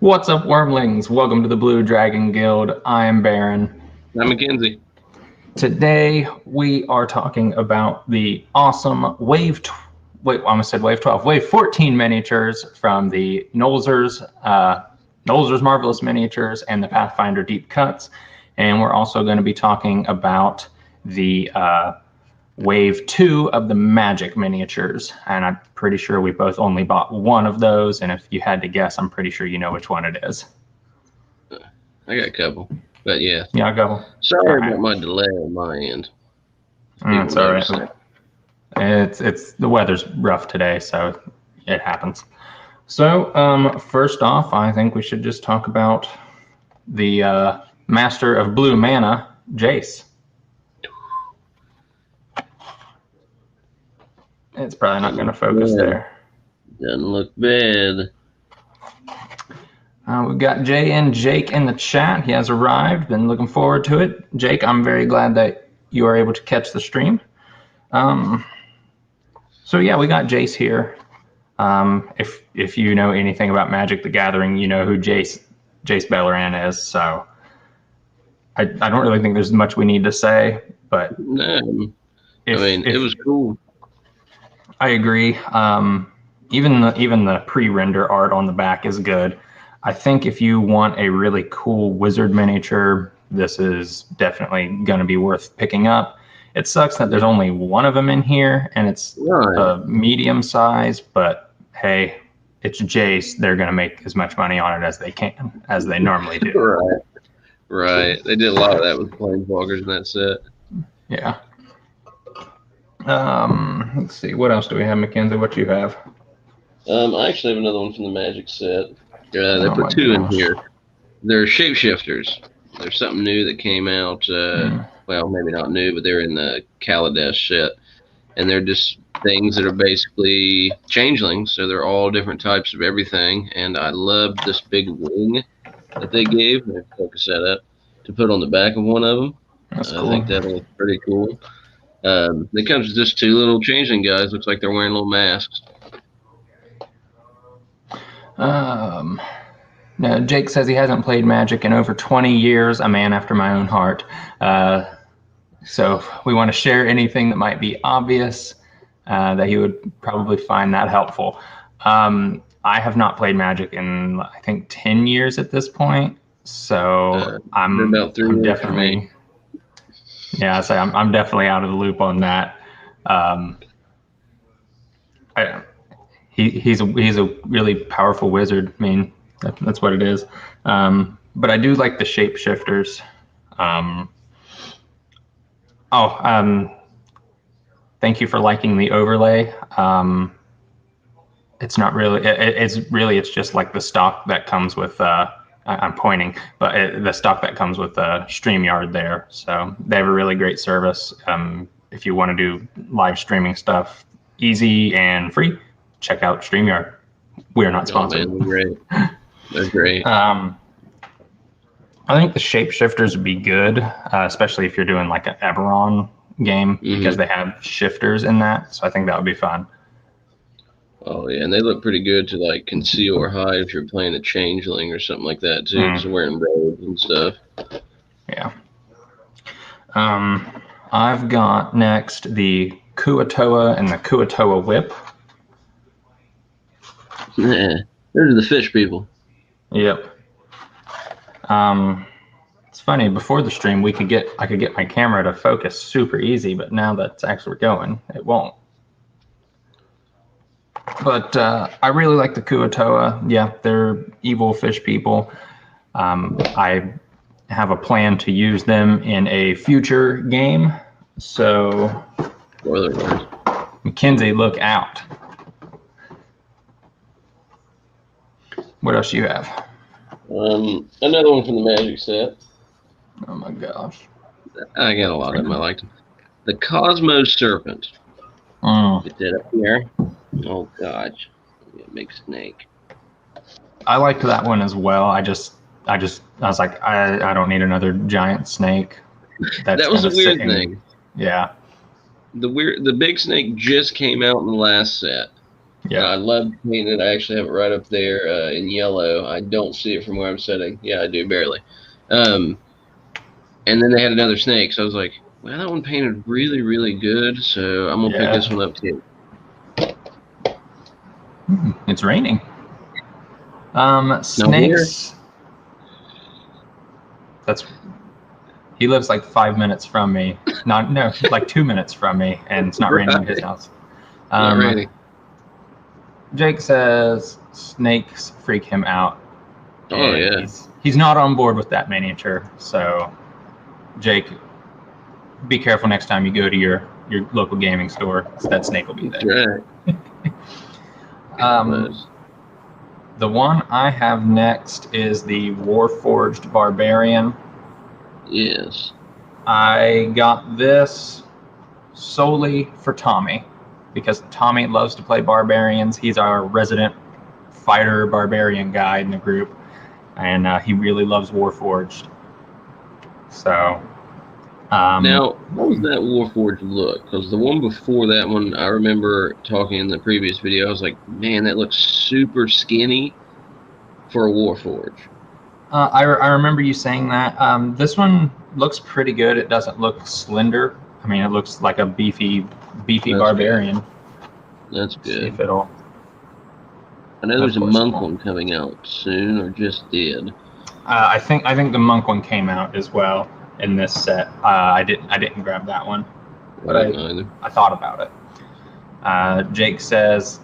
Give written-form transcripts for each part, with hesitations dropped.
What's up, wormlings? Welcome to the Blue Dragon Guild. I am Baron. I'm Mackenzie. Today we are talking about the awesome Wave 14 miniatures from the Nolzur's Marvelous Miniatures and the Pathfinder Deepcuts. And we're also going to be talking about the Wave 2 of the Magic miniatures. And I'm pretty sure we both only bought one of those. And if you had to guess, I'm pretty sure you know which one it is. I got a couple, but yeah. Yeah, go. Sorry about my delay on my end. It's all right. It's the weather's rough today, so it happens. So first off, I think we should just talk about the Master of Blue Mana, Jace. It's probably not going to focus there. Doesn't look bad. We've got Jay and Jake in the chat. He has arrived. Been looking forward to it. Jake, I'm very glad that you are able to catch the stream. So yeah, we got Jace here. If you know anything about Magic the Gathering, you know who Jace Belleran is. So I don't really think there's much we need to say, but no. It was cool. I agree. Even the pre-render art on the back is good. I think if you want a really cool wizard miniature, this is definitely going to be worth picking up. It sucks that there's only one of them in here, and it's a medium size, but hey, it's Jace. They're going to make as much money on it as they can, as they normally do. Right. They did a lot of that with Planeswalkers in that set. Yeah. Let's see. What else do we have, Mackenzie? What do you have? I actually have another one from the Magic set. They put two in here. They're shapeshifters. There's something new that came out. Well, maybe not new, but they're in the Kaladesh set. And they're just things that are basically changelings. So they're all different types of everything. And I love this big wing that they gave. Let me focus that up. To put on the back of one of them. That's cool. I think that looks pretty cool. It comes with just two little changeling guys. Looks like they're wearing little masks. No, Jake says he hasn't played Magic in over 20 years, a man after my own heart. So if we want to share anything that might be obvious, that he would probably find that helpful. I have not played Magic in, I think, 10 years at this point. So I'm definitely... Yeah, so I'm definitely out of the loop on that. He's a really powerful wizard. I mean, that's what it is. But I do like the shapeshifters. Thank you for liking the overlay. It's not really. It's just like the stock that comes with. I'm pointing, but the stock that comes with StreamYard there. So they have a really great service. If you want to do live streaming stuff, easy and free, check out StreamYard. We're not sponsored. Man, they're great. They're great. I think the shapeshifters would be good, especially if you're doing like an Eberron game, because they have shifters in that. So I think that would be fun. Oh yeah, and they look pretty good to like conceal or hide if you're playing a changeling or something like that too, because they're wearing robes and stuff. Yeah. I've got next the Kuatoa and the Kuatoa Whip. Yeah, those are the fish people. Yep. It's funny, before the stream I could get my camera to focus super easy, but now that's actually going, it won't. But I really like the Kuatoa. Yeah, they're evil fish people. I have a plan to use them in a future game. So, Mackenzie, look out. What else do you have? Another one from the Magic set. Oh my gosh. I got a lot of them. I liked them. The Cosmos Serpent. Get that up here. Oh gosh. Big snake. I liked that one as well. I was like, I don't need another giant snake. That was a weird thing. Yeah. The big snake just came out in the last set. Yeah. I love painting it. I actually have it right up there in yellow. I don't see it from where I'm sitting. Yeah, I do, barely. And then they had another snake, so I was like, wow, that one painted really, really good, so I'm going to pick this one up too. It's raining. Snakes. He lives like 5 minutes from me. Like 2 minutes from me, and it's not raining at his house. Not raining. Jake says snakes freak him out. Oh, yeah. He's not on board with that miniature, so Jake, be careful next time you go to your local gaming store. That snake will be there. Right. The one I have next is the Warforged Barbarian. Yes. I got this solely for Tommy, because Tommy loves to play barbarians. He's our resident fighter barbarian guy in the group, and he really loves Warforged. So, now, how does that Warforged look? Because the one before that one, I remember talking in the previous video, I was like, man, that looks super skinny for a Warforged. I remember you saying that. This one looks pretty good. It doesn't look slender. I mean, it looks like a beefy barbarian. Good. That's good. See if it'll... I know there's a monk one coming out soon, or just did. I think the monk one came out as well in this set. I didn't grab that one, but I thought about it. Jake says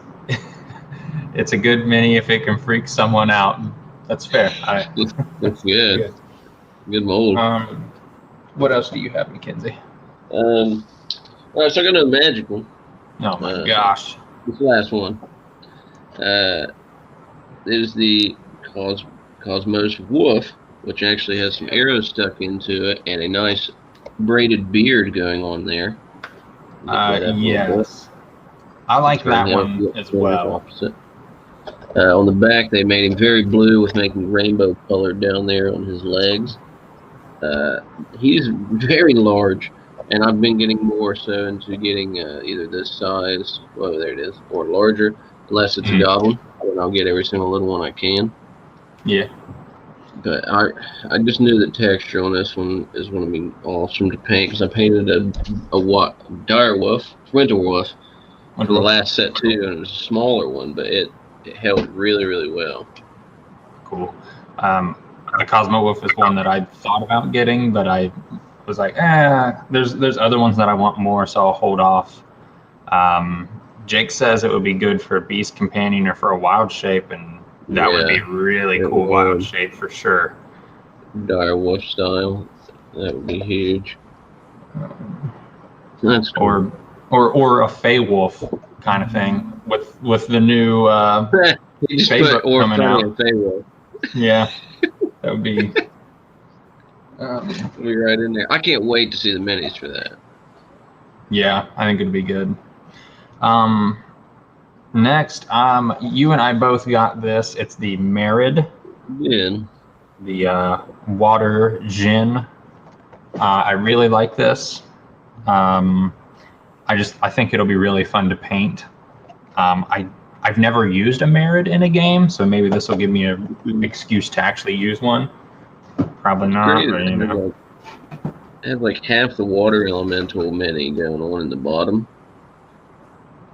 it's a good mini if it can freak someone out. That's fair. That's good. Good mold. What else do you have, Mackenzie? All right, so I got another magic one. Oh my gosh! This last one. Is the Cosmos Wolf, which actually has some arrows stuck into it and a nice braided beard going on there. Yes, I like that one as well. On the back, they made him very blue with making rainbow colored down there on his legs. He's very large, and I've been getting more so into getting either this size, well, there it is, or larger, unless it's a goblin, and I'll get every single little one I can. Yeah. But I just knew the texture on this one is going to be awesome to paint, because I painted a dire wolf, winter wolf, for the last set too, and it was a smaller one, but it held really, really well. Cool. The Cosmo Wolf is one that I thought about getting, but I was like, there's other ones that I want more, so I'll hold off. Jake says it would be good for a beast companion or for a wild shape, and that would be really cool wild shape for sure. Dire wolf style, that would be huge. That's cool. Or a Fey Wolf kind of thing with the new Fey book coming out. Fey Wolf. Yeah, that would be. Be right in there. I can't wait to see the minis for that. Yeah, I think it'd be good. Next, you and I both got this. It's the Merid. Yeah. The water gin. I really like this. I think it'll be really fun to paint. I've never used a Merid in a game, so maybe this will give me an excuse to actually use one. Probably not, but you know. It has like half the water elemental mini going on in the bottom.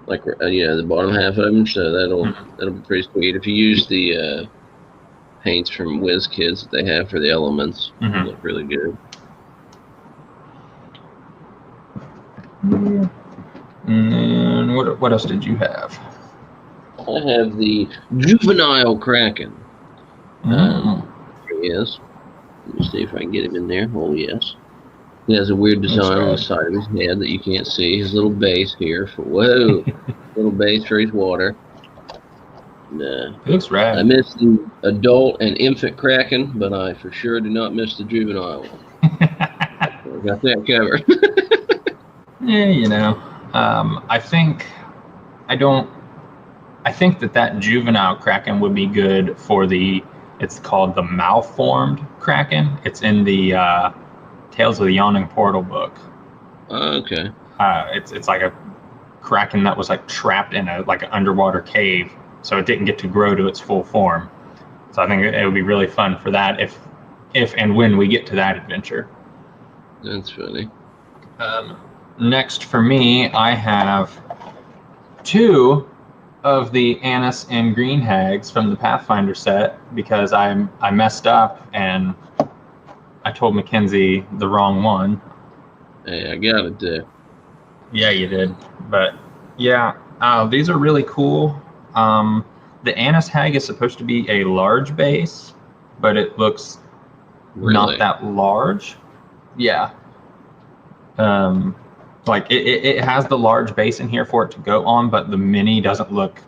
Like, the bottom half of them, so that'll be pretty sweet. If you use the paints from WizKids that they have for the elements, they look really good. And what else did you have? I have the Juvenile Kraken. Here he is. Let me see if I can get him in there. Oh, yes. He has a weird design on the side of his head that you can't see. His little base here for little base for his water. Nah. It looks rad. I missed the adult and infant Kraken, but I for sure do not miss the juvenile one. I got that covered. Yeah, I think that juvenile Kraken would be good for it's called the Malformed Kraken. It's in the Tales of the Yawning Portal book. Okay. It's like kraken that was like trapped in an underwater cave, so it didn't get to grow to its full form. So I think it would be really fun for that if and when we get to that adventure. That's funny. Next for me, I have 2 of the Anise and Green Hags from the Pathfinder set because I messed up and I told Mackenzie the wrong one. Hey, I got it there. Yeah, you did. But yeah, these are really cool. The Anise Hag is supposed to be a large base, but it looks not that large. Yeah. It has the large base in here for it to go on, but the mini doesn't look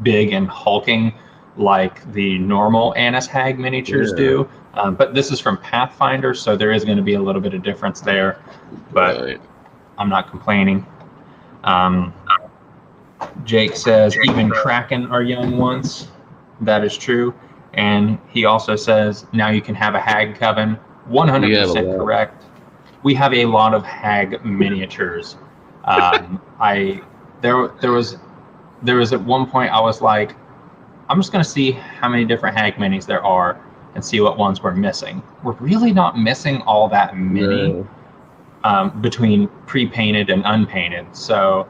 big and hulking like the normal Anise Hag miniatures do. But this is from Pathfinder, so there is going to be a little bit of difference there. But I'm not complaining. Jake says even Kraken are young ones. That is true. And he also says now you can have a Hag Coven. 100% correct. We have a lot of Hag miniatures. There was at one point I was like, I'm just going to see how many different Hag minis there are and see what ones we're missing. We're really not missing all that many between pre-painted and unpainted. So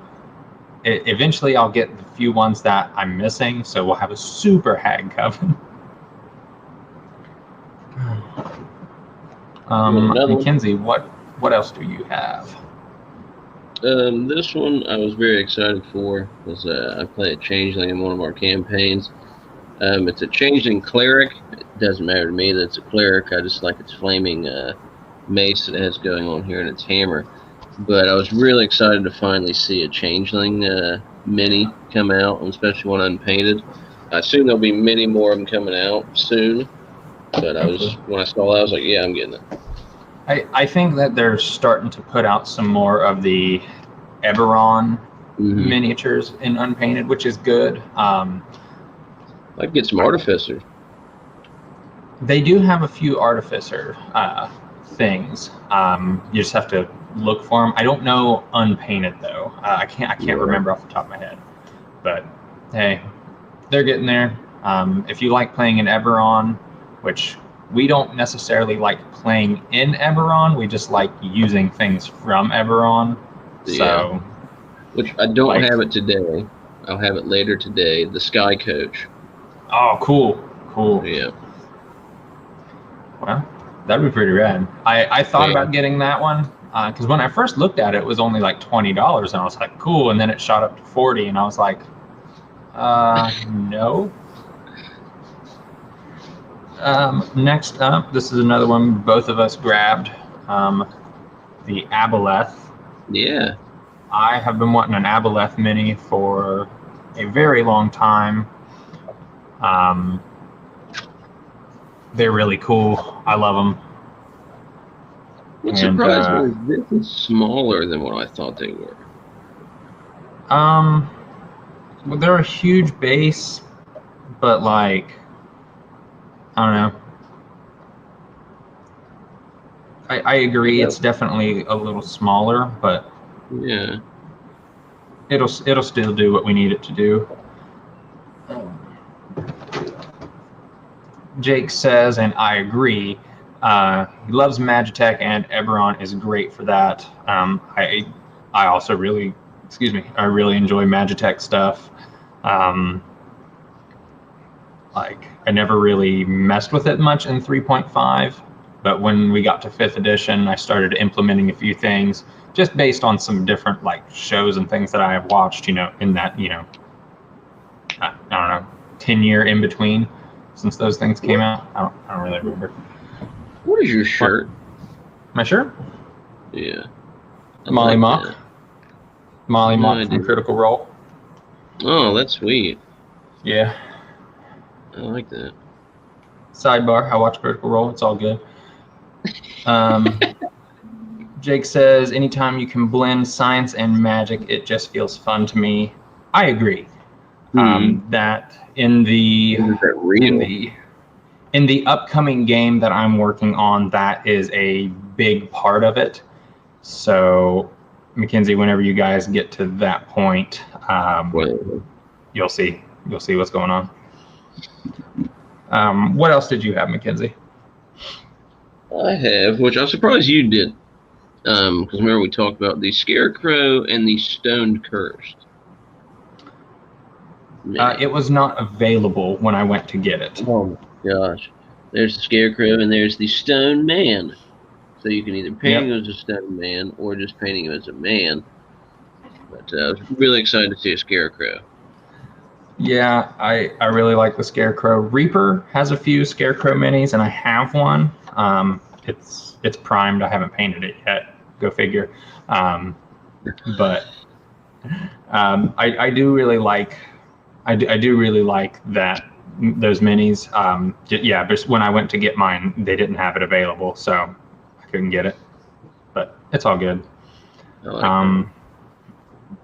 eventually I'll get the few ones that I'm missing. So we'll have a super Hag Coven. Mackenzie, what else do you have? This one I was very excited for because I play a changeling in one of our campaigns. It's a changeling cleric. It doesn't matter to me that it's a cleric. I just like its flaming mace that it has going on here and its hammer. But I was really excited to finally see a changeling mini come out, especially one unpainted. I assume there'll be many more of them coming out soon. But when I saw that, I was like, yeah, I'm getting it. I think that they're starting to put out some more of the Eberron miniatures in unpainted, which is good. I'd get some artificers. They do have a few artificer things. You just have to look for them. I don't know unpainted though. I can't remember off the top of my head. But hey, they're getting there. If you like playing in Eberron, which we don't necessarily like playing in Eberron, we just like using things from Eberron. Yeah. So, which I don't have it today. I'll have it later today. The Sky Coach. Oh, cool. Yeah. Well, that'd be pretty rad. I thought about getting that one because when I first looked at it, it was only like $20, and I was like, cool. And then it shot up to $40, and I was like, no. Next up, this is another one both of us grabbed, the Aboleth. Yeah. I have been wanting an Aboleth mini for a very long time. They're really cool. I love them. What surprised me is this is smaller than what I thought they were. Well, they're a huge base, but like, I don't know. I agree. It's definitely a little smaller, but yeah, it'll still do what we need it to do. Jake says, and I agree. He loves Magitech, and Eberron is great for that. I also really, I really enjoy Magitech stuff. Like, I never really messed with it much in 3.5, but when we got to 5th edition, I started implementing a few things just based on some different like shows and things that I have watched, in that, I don't know, 10-year in between since those things came out. I don't really remember. What is your shirt? My shirt? Yeah. Molly Mock. Molly Mock from Critical Role. Oh, that's sweet. Yeah. I like that. Sidebar, I watch Critical Role. It's all good. Jake says, anytime you can blend science and magic, it just feels fun to me. I agree. That in the upcoming game that I'm working on, that is a big part of it. So Mackenzie, whenever you guys get to that point, Well, you'll see what's going on. What else did you have, Mackenzie? I have, which I'm surprised you did, because remember we talked about the Scarecrow and the Stoned Cursed. It was not available when I went to get it. Oh my gosh. There's the Scarecrow and there's the Stone Man. So you can either paint him as a Stone Man or just painting him as a man. But I was really excited to see a Scarecrow. Yeah, I really like the Scarecrow. Reaper has a few Scarecrow minis, and I have one. It's primed. I haven't painted it yet. Go figure. But I do really like I do really like those minis. Yeah, just when I went to get mine, they didn't have it available, so I couldn't get it. But it's all good.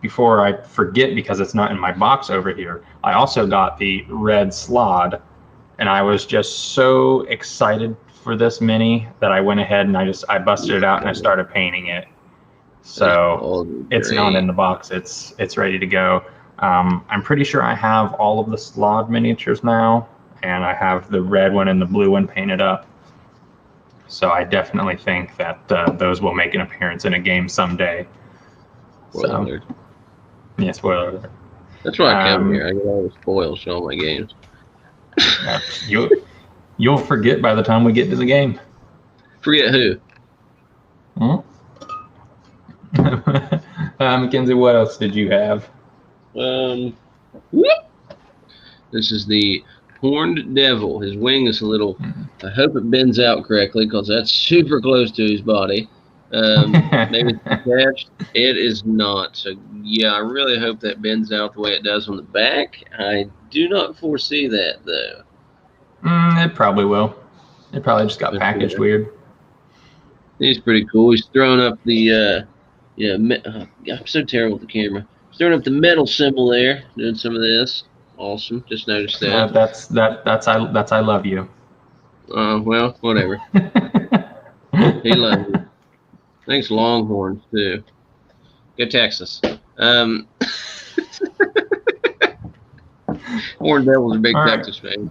Before I forget, because it's not in my box over here, I also got the red Slod, and I was just so excited for this mini that I went ahead and I busted it out and I started painting it. So it's not in the box. It's ready to go. I'm pretty sure I have all of the Slod miniatures now, and I have the red one and the blue one painted up. So I definitely think that those will make an appearance in a game someday. Spoiler. Yeah, spoiler alert. That's why I come here. I get all the spoils to all my games. You'll forget by the time we get to the game. Forget who? Mackenzie, what else did you have? This is the Horned Devil. His wing is a little. I hope it bends out correctly because that's super close to his body. Maybe it's attached. It is not. So yeah, I really hope that bends out the way it does on the back. I do not foresee that though. It probably will. It probably just got packaged weird. He's pretty cool. He's throwing up the I'm so terrible with the camera. He's throwing up the metal symbol there, doing some of this. Awesome. Just noticed that. That's I love you. Well, whatever. He loves you. Thanks, Longhorn too. Go Texas. Horned Devil's a big Texas fan.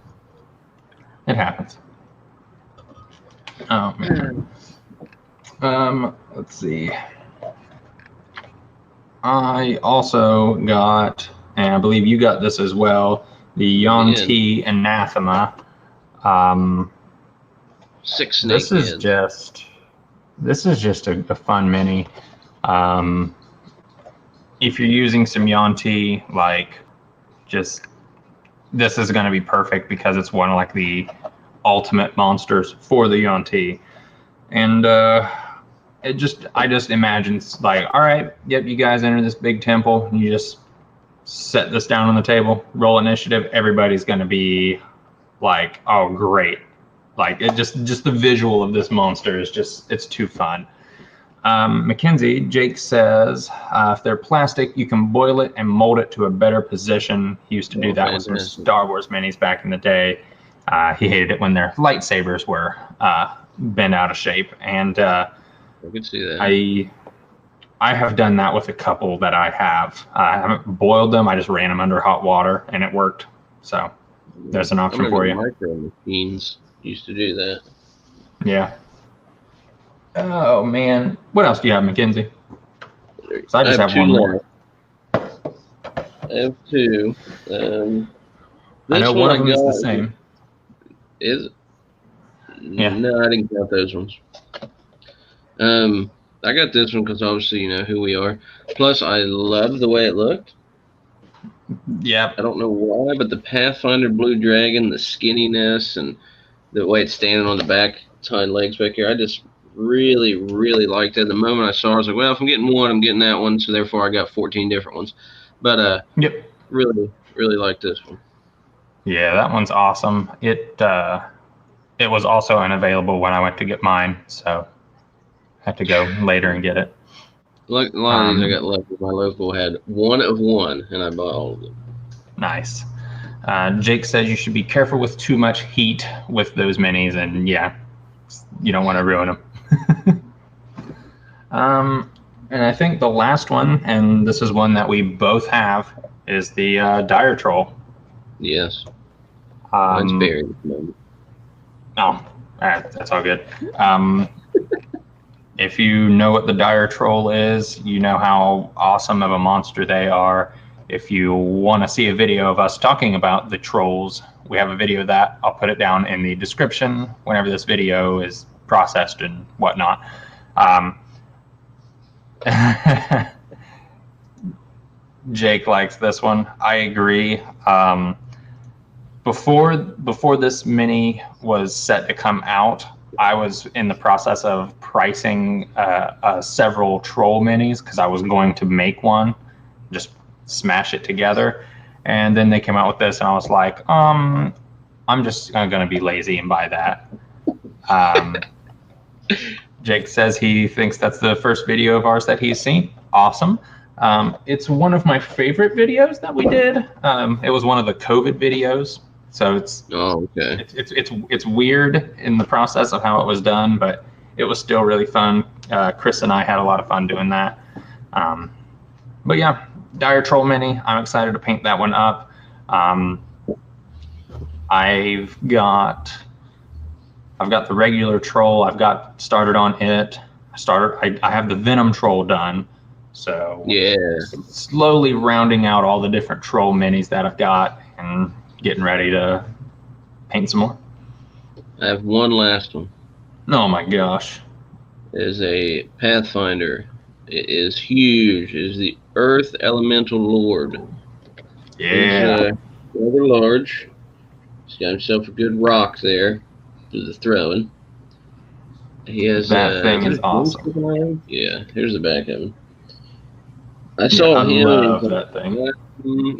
It happens. Oh man. Let's see. I also got, and I believe you got this as well, the Yantee Anathema. 6 snake This is just a fun mini. If you're using some Yantee, this is going to be perfect because it's one of the ultimate monsters for the Yantee. And I just imagine all right, yep, you guys enter this big temple and you just set this down on the table, roll initiative, everybody's going to be like, oh great. It just the visual of this monster is it's too fun. Mackenzie, Jake says, if they're plastic, you can boil it and mold it to a better position. He used to do that with some Star Wars minis back in the day. He hated it when their lightsabers were bent out of shape. And I could see that. I have done that with a couple that I have. I haven't boiled them. I just ran them under hot water, and it worked. So there's an option for you. Micro machines used to do that. Yeah. Oh man, what else do you have, Mackenzie? So I just have one more. I have 2. I know one of them is the same. Is it? Yeah. No, I didn't count those ones. I got this one because obviously you know who we are. Plus, I love the way it looked. Yeah. I don't know why, but the Pathfinder Blue Dragon, the skinniness, and the way it's standing on the back, its hind legs back here, I just really, really liked it. The moment I saw it, I was like, well, if I'm getting one, I'm getting that one. So therefore, I got 14 different ones. But yep. Really, really like this one. Yeah, that one's awesome. It was also unavailable when I went to get mine, so I had to go later and get it. Like a lot of these I got lucky. My local had 1 of 1, and I bought all of them. Nice. Jake says you should be careful with too much heat with those minis, and yeah, you don't want to ruin them. And I think the last one, and this is one that we both have, is the Dire Troll. Yes. Mine's buried at the moment. Oh, that's all good. If you know what the Dire Troll is, you know how awesome of a monster they are. If you want to see a video of us talking about the trolls, we have a video of that. I'll put it down in the description whenever this video is processed and whatnot. Jake likes this one. I agree. Before this mini was set to come out, I was in the process of pricing several troll minis because I was going to make one, just smash it together. And then they came out with this, and I was like, I'm just going to be lazy and buy that. Jake says he thinks that's the first video of ours that he's seen. Awesome. It's one of my favorite videos that we did. It was one of the COVID videos. So it's it's weird in the process of how it was done, but it was still really fun. Chris and I had a lot of fun doing that. But yeah, Dire Troll Mini. I'm excited to paint that one up. I've got the regular troll. I've got started on it. I have the Venom Troll done. So yeah, slowly rounding out all the different troll minis that I've got and getting ready to paint some more. I have one last one. Oh my gosh. It is a Pathfinder. It is huge. It is the Earth Elemental Lord. Yeah. He's rather large. He's got himself a good rock there to the throwing. He has that thing is awesome. Yeah, here's the back of him. I saw him. I love that thing.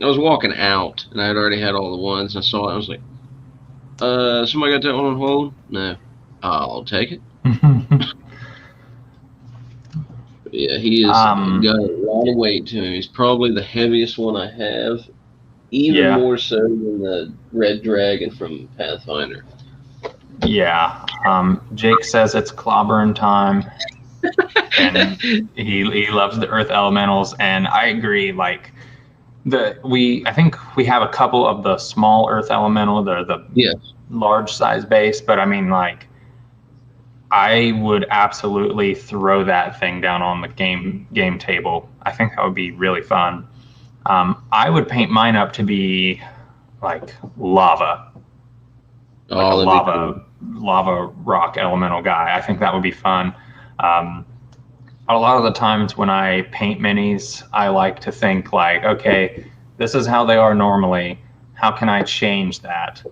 I was walking out, and I had already had all the ones. I saw it. I was like, somebody got that one on hold? No. I'll take it. Yeah, he has got a lot of weight to him. He's probably the heaviest one I have, even more so than the Red Dragon from Pathfinder. Yeah. Jake says it's clobbering time. And he loves the earth elementals, and I agree. Like I think we have a couple of the small earth elemental, the large size base, but I mean, like, I would absolutely throw that thing down on the game table. I think that would be really fun. I would paint mine up to be like lava, like a lava rock elemental guy. I think that would be fun. A lot of the times when I paint minis, I like to think like, okay, this is how they are normally. How can I change that?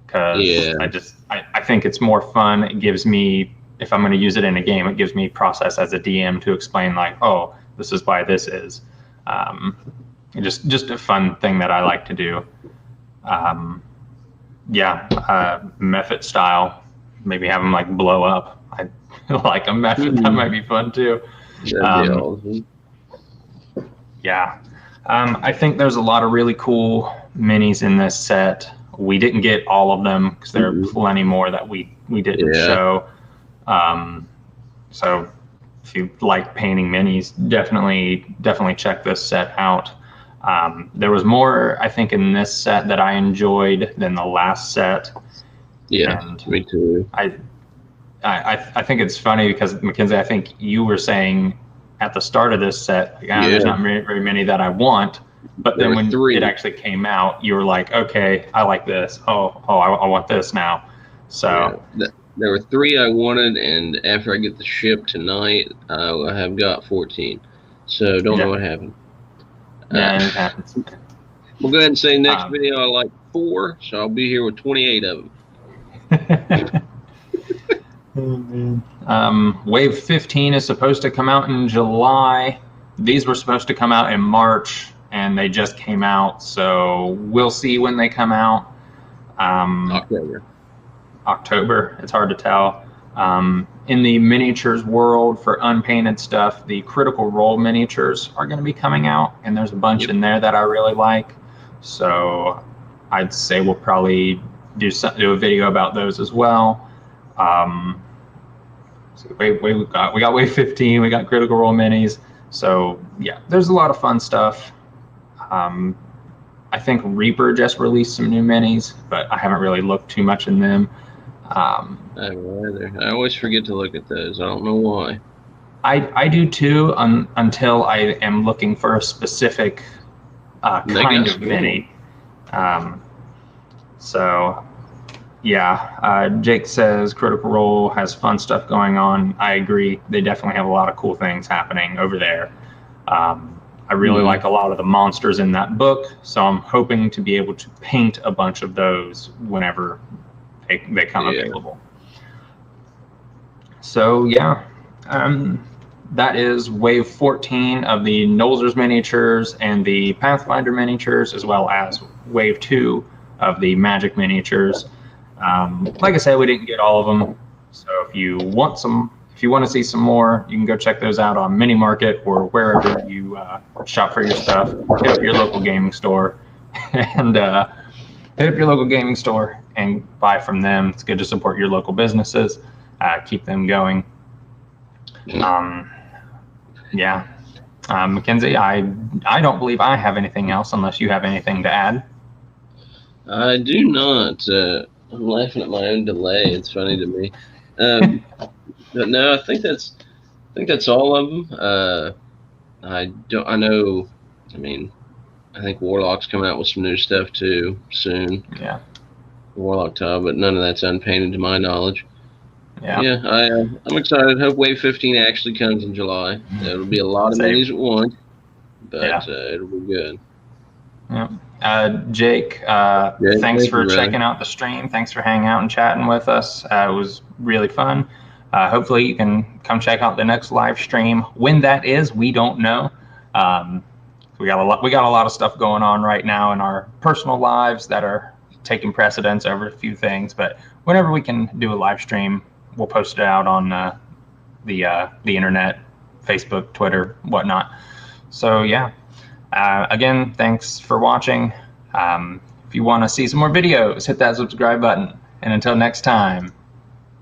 Because I think it's more fun. It gives me, if I'm going to use it in a game, it gives me process as a DM to explain like, oh, this is why this is. Just a fun thing that I like to do. Method style. Maybe have them like blow up. I like a method. That might be fun too. I think there's a lot of really cool minis in this set. We didn't get all of them because there are plenty more that we didn't show. So if you like painting minis, definitely check this set out. There was more, I think, in this set that I enjoyed than the last set. Yeah, and me too. I think it's funny because, Mackenzie, I think you were saying at the start of this set, there's not very many that I want. But then when it actually came out, you were like, okay, I like this. I want this now. So there were 3 I wanted, and after I get the ship tonight, I have got 14. So don't know what happened. It happens. We'll go ahead and say next video I like 4, so I'll be here with 28 of them. Wave 15 is supposed to come out in July. These were supposed to come out in March, and they just came out, so we'll see when they come out. October. It's hard to tell. In the miniatures world, for unpainted stuff, the Critical Role miniatures are going to be coming out, and there's a bunch in there that I really like. So I'd say we'll probably do a video about those as well. So we got Wave 15, we got Critical Role minis. So yeah, there's a lot of fun stuff. I think Reaper just released some new minis, but I haven't really looked too much in them. I haven't either. I always forget to look at those. I don't know why. I do too, until I am looking for a specific kind of mini. So yeah, Jake says Critical Role has fun stuff going on. I agree. They definitely have a lot of cool things happening over there. I really like a lot of the monsters in that book, so I'm hoping to be able to paint a bunch of those whenever they come available. So yeah, that is wave 14 of the Nolzur's miniatures and the Pathfinder miniatures, as well as wave 2 of the Magic miniatures. Like I said, we didn't get all of them, so if you want to see some more, you can go check those out on Mini Market or wherever you shop for your stuff. Hit up your local gaming store and buy from them. It's good to support your local businesses, keep them going. Mackenzie, I don't believe I have anything else unless you have anything to add. I do not. I'm laughing at my own delay. It's funny to me. But no, I think that's all of them. I think Warlock's coming out with some new stuff too soon. Yeah. Warlock Tub, but none of that's unpainted to my knowledge. Yeah. Yeah, I'm excited. Hope Wave 15 actually comes in July. It'll be a lot of minis at once, but it'll be good. Yeah. Jake, thanks for checking out the stream. Thanks for hanging out and chatting with us. It was really fun. Hopefully you can come check out the next live stream. When that is, we don't know. We got a lot of stuff going on right now in our personal lives that are taking precedence over a few things. But whenever we can do a live stream, we'll post it out on the internet, Facebook, Twitter, whatnot. So yeah. Again, thanks for watching. If you want to see some more videos, hit that subscribe button. And until next time,